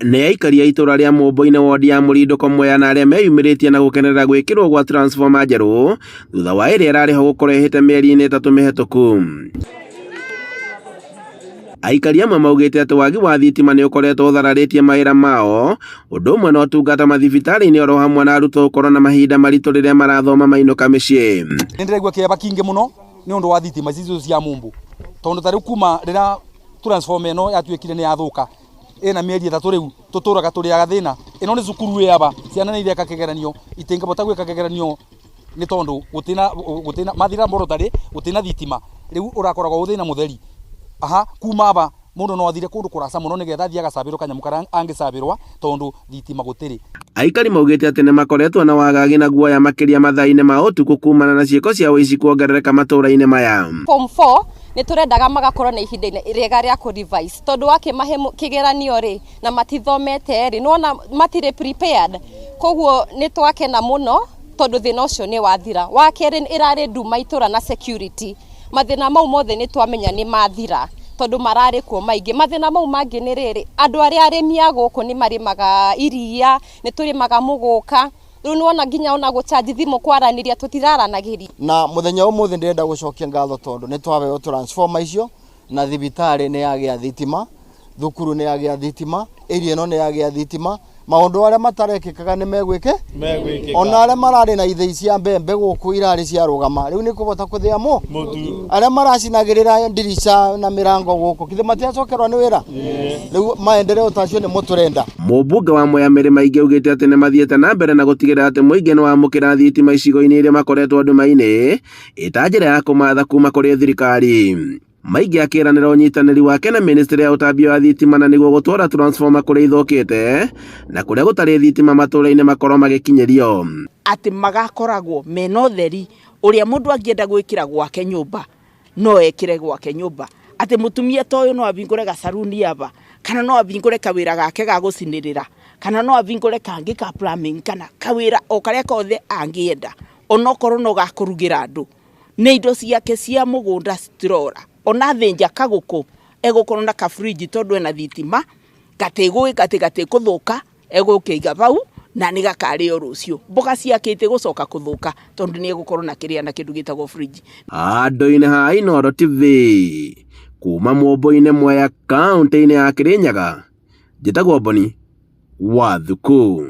nĩ aikari a itũra rĩa Mũmbo-inĩ wodi ya Mũrindũko Mwea na arĩa meyumĩrĩtie na gũkenerera gwĩkĩrwo gwa transformer njerũ thutha wa ĩrĩa ĩrarĩ ho gũkorwo ĩhĩte mĩeri-inĩ 3 mĩhetũku. Aikari amwe maugĩte atĩ wagi wa thitima nĩ ũkoretwo ũthararĩtie mawĩra mao, ũndũ ũmwe na ũtungata mathibitarĩ-inĩ oro hamwe na arutwo gũkorwo na mahinda maritũ rĩrĩa marathoma mainũka mĩciĩ. Nĩndĩraigua kĩeba kĩingĩ mũno nĩ ũndũ wa thitima icio cia Mũmbo, tondũ tarĩu kuma rĩrĩa transformer ĩno yatuĩkire nĩ yathũka ĩna mĩeri 3 rĩu tũtũraga tũrĩaga thĩna. Ĩno nĩ cukuru yaba ciana nĩ ireka kĩgeranio itingĩbota gwĩka kĩgeranio nĩ tondũ gũtina mathira laboratory gũtina thitima. Rĩu ũrakoragwo ũthĩna mũtheri kuma aba mũndũ no athire kũndũ kũrasa mũno nĩgetha athiĩ agacabĩrwo kanyamũ karĩa angĩcabĩrwo tondũ thitima gũtirĩ. Aikari maugĩte atĩ nĩ makoretwo na wagagi na guoya makĩria mathaa-inĩ ma ũtukũ kumana na ciĩko cia ũici kuongerereka matũũra-inĩ maya. Form 4 nĩ tũrendaga magakorwo na ihinda rĩega rĩa kũ-revise tondũ wakĩmahe kĩgeranio rĩ na matithomete rĩ nĩwona matirĩ prepared, koguo nĩ twakena mũno tondũ thĩna ũcio nĩ wathira. Wa kerĩ ĩrarĩ nduma itũra na security, mathĩna mau mothe nĩ twamenya nĩ mathira tondũ mararĩ kuo maingĩ. Mathĩna mau mangĩ nĩ rĩrĩ, andũ arĩa arĩmi a gũkũ nĩ marĩmaga iria, nĩ tũrĩmaga mũgũka, rĩu nĩwona nginya ona gũchanji thimũ kwaranĩria tũtiraranagĩria. Na mũthenya ũmũthĩ ndĩrenda gũcokia ngatho tondũ nĩ twaheo transformer icio na thibitarĩ nĩ yagĩa thitima, thukuru nĩ yagĩa thitima, area ĩno nĩ yagĩa thitima. Maũndũ arĩa matarekĩkaga nĩ megwĩke ona arĩa mararĩ na ithĩi cia mbembe gũkũ irarĩ ciarũgama rĩu nĩ kũbota kũthĩa mũtu, arĩa maracinagĩrĩra ndirica na mĩrango gũkũ kithe matiacokerwa nĩ wĩra rĩu maendeleo tacio nĩ mũtũrenda. Mũmbunge wa Mwea Mĩrĩ Maingĩ augĩte atĩ nĩ mathiĩte na mbere na gũtigĩrĩra atĩ mũingĩ nĩ wamũkĩra thitima icigo-inĩ iria makoretwo nduma-inĩ ĩta njĩra ya kũmatha kuma kũrĩ thirikari. Maingĩ akĩranĩra ũnyitanĩri wake na ministry ya ũtambia wa thitima na nĩguo gũtwara transformer kũrĩa ithũkĩte na kũrĩa gũtarĩ thitima matũũra-inĩ makorwo magĩkinyĩrio. Atĩ magakoragwo mena ũtheri ũrĩa mũndũ angĩenda gwĩkĩra gwake nyũmba no ekĩre gwake nyũmba. Atĩ mũtumia ta ũyũ no abingũre gacaruni aba kana no abingũre kawĩra gake ga gũcinĩrĩra kana no abingũre kangĩ ka plumbing kana kawĩra o karĩa kothe angĩenda onokorwo no gakũrugĩra andũ. Nĩ indo ciake cia mũgũnda citirora ona thenja kagũkũ egũkorwo na kafriji tondũ ena thitima gatĩ kũthũka egũkĩiga bau na nĩ gakarĩo rũciũ. Mboga ciake itigũcoka kũthũka tondũ nĩ egũkorwo na kĩrĩa na kĩndũ gĩtagwo fridge. Andũ-inĩ ha Inooro TV kuma Mũmbo-inĩ Mwea kaunti-inĩ ya Kirinyaga, njĩtagwo Boni Wathuku.